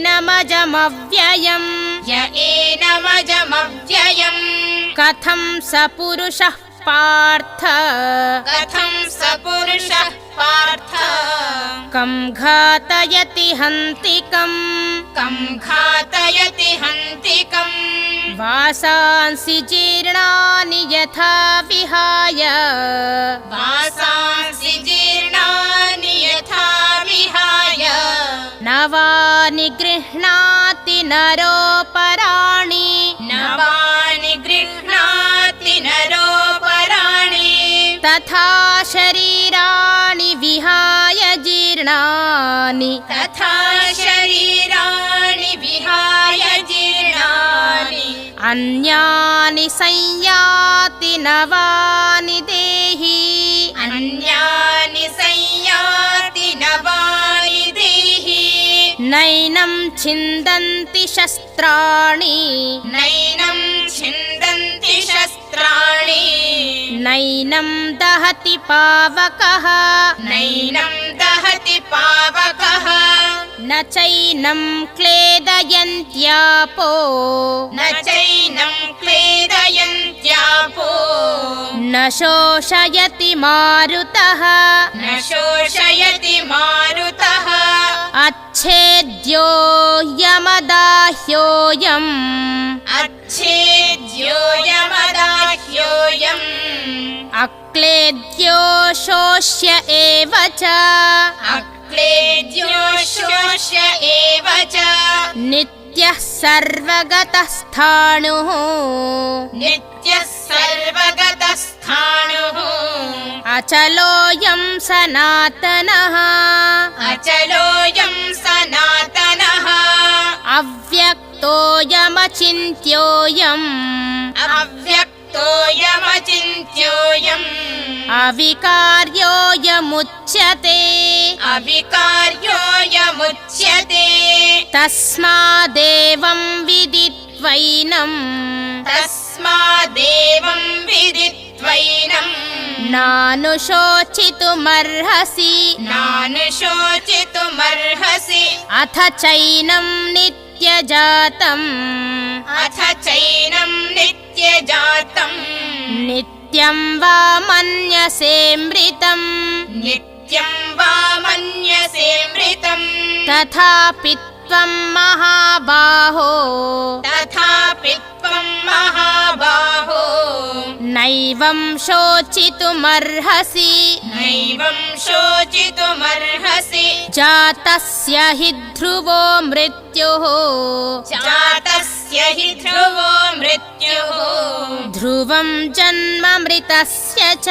एनमजमव्ययम् कथं स पुरुषः पार्थ कं घातयति हन्तिकम् वासांसि जीर्णानि यथा विहाय नवानि गृह्णाति नरोपराणि तथा शरीराणि विहाय जीर्णानि अन्यानि संयाति नवानि देहि नैनं छिन्दन्ति शस्त्राणि नैनं दहति पावकः न चैनं क्लेदयन्त्यापो न शोषयति मारुतः अच्छेद्यो यमदाह्योऽयम् अक्लेद्यो शोष्य एव च नित्यः सर्वगतः स्थाणुः अचलोऽयं सनातनः अव्यक्तोऽयमचिन्त्योऽयम् अविकार्योऽयमुच्यते तस्मादेवं विदित्वैनं नानुशोचितुमर्हसि अथ चैनं नित्यजातम् नित्यं वा मन्यसे मृतम् तथापि त्वं महाबाहो नैवं शोचितुमर्हसि जातस्य हि ध्रुवो मृत्युः ध्रुवं जन्म मृतस्य च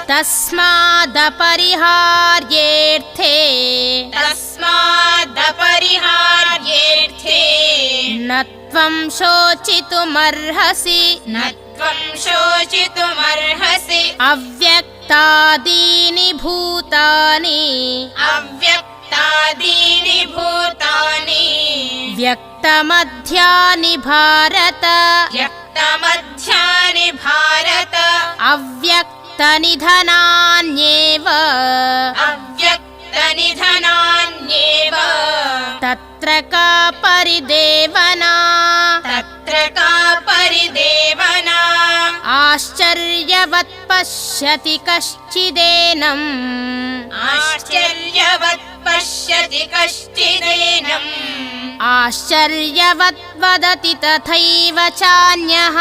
तस्मादपरिहार्येऽर्थे न त्वं शोचितुमर्हसि अव्यक्तादीनि भूतानि व्यक्तमध्यानि भारत अव्यक्तनिधनान्येव तत्र का परिदेवना आश्चर्यवत् पश्यति कश्चिदेनम् आश्चर्यवत् वदति तथैव चान्यः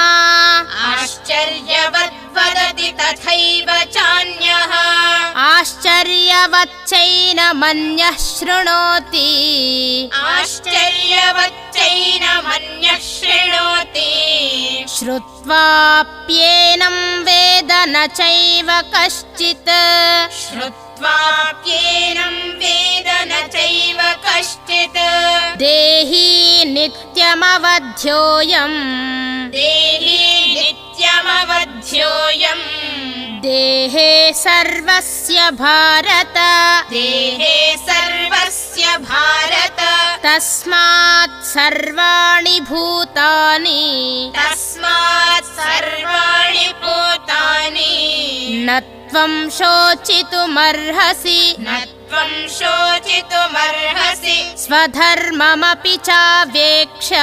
आश्चर्यवच्चैनमन्यः शृणोति श्रुत्वाप्येनं वेद न चैव कश्चित् देही नित्यमवध्योऽयम् देहे सर्वस्य भारत तस्मात् सर्वाणि भूतानि न त्वं शोचितुमर्हसि त्वं शोचितुमर्हसि स्वधर्ममपि चावेक्ष्य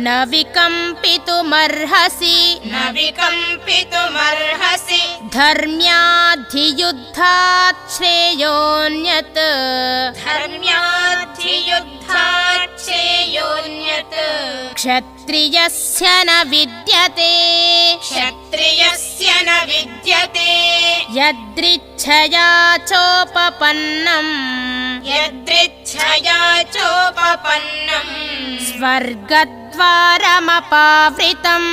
न विकम्पितुमर्हसि धर्म्याधियुद्धात् श्रेयोऽन्यत् क्षत्रियस्य न विद्यते यदृच्छया चोपपन्नम् स्वर्गद्वारमपावृतम्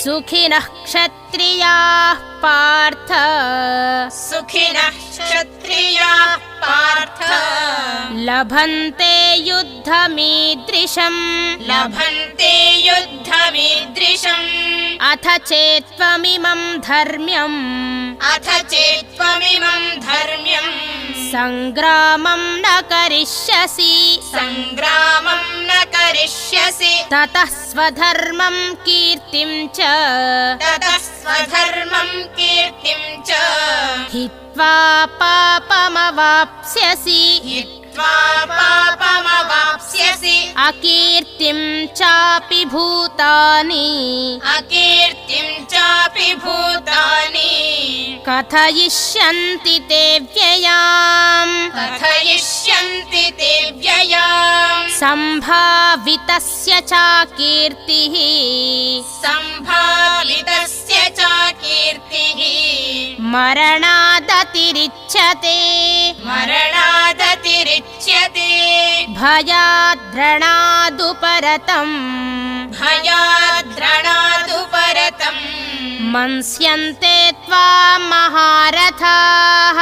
सुखिनः क्षत्रियाः पार्थ लभन्ते युद्धमीदृशम् अथ चेत्त्वमिमं धर्म्यम् सङ्ग्रामं न करिष्यसि ततः स्वधर्मं कीर्तिं च हित्वा पापमवाप्स्यसि अकीर्तिं चापि भूतानि कथयिष्यन्ति ते व्ययाम् सम्भावितस्य च कीर्तिः मरणादतिरिच्यते भयाद्रणादुपरतम् मन्स्यन्ते त्वां महारथाः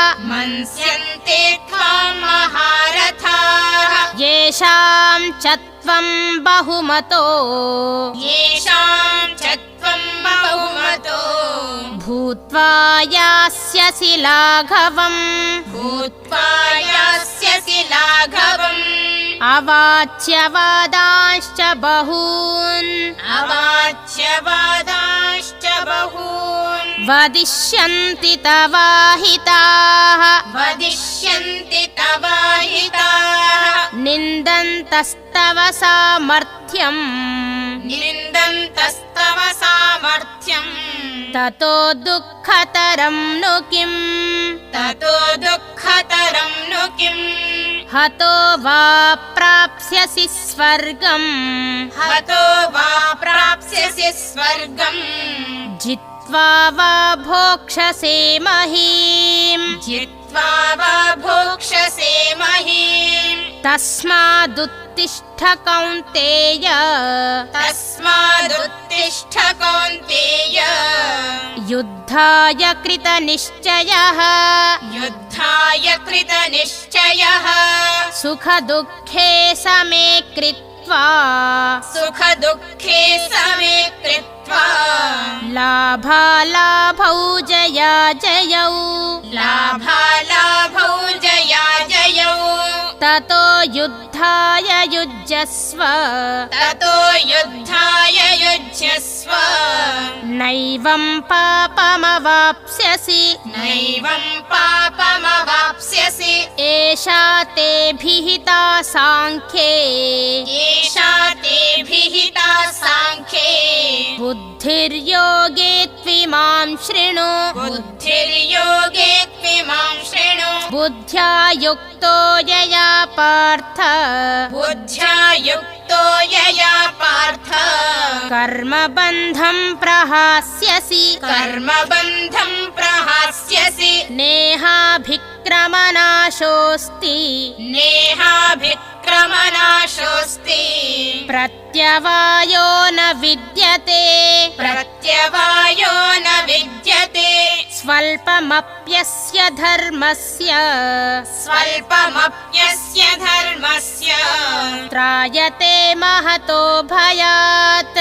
येषां च त्वं बहुमतो भूत्वा यास्यसि लाघवम् अवाच्यवादांश्च बहून् वदिष्यन्ति तवाहिताः निन्दन्तस्तव सामर्थ्यम् ततो दुःखतरं नु किम् हतो वा प्राप्स्यसि स्वर्गम् जित्वा वा भोक्ष्यसे महीम् तस्मादुत्तिष्ठ कौन्तेय युद्धाय कृतनिश्चयः सुखदुःखे समे कृत्वा लाभालाभौ जयाजयौ ततो युद्धाय युज्यस्व नैवं पापमवाप्स्यसि एषा ते विहिता साङ्ख्ये बुद्धिर्योगे त्विमां शृणु बुद्ध्या युक्तो यया पार्थ कर्मबन्धं प्रहास्यसि नेहाभिक्रमनाशोऽस्ति प्रत्यवायो न विद्यते स्वल्पमप्यस्य धर्मस्य त्रायते महतो भयात्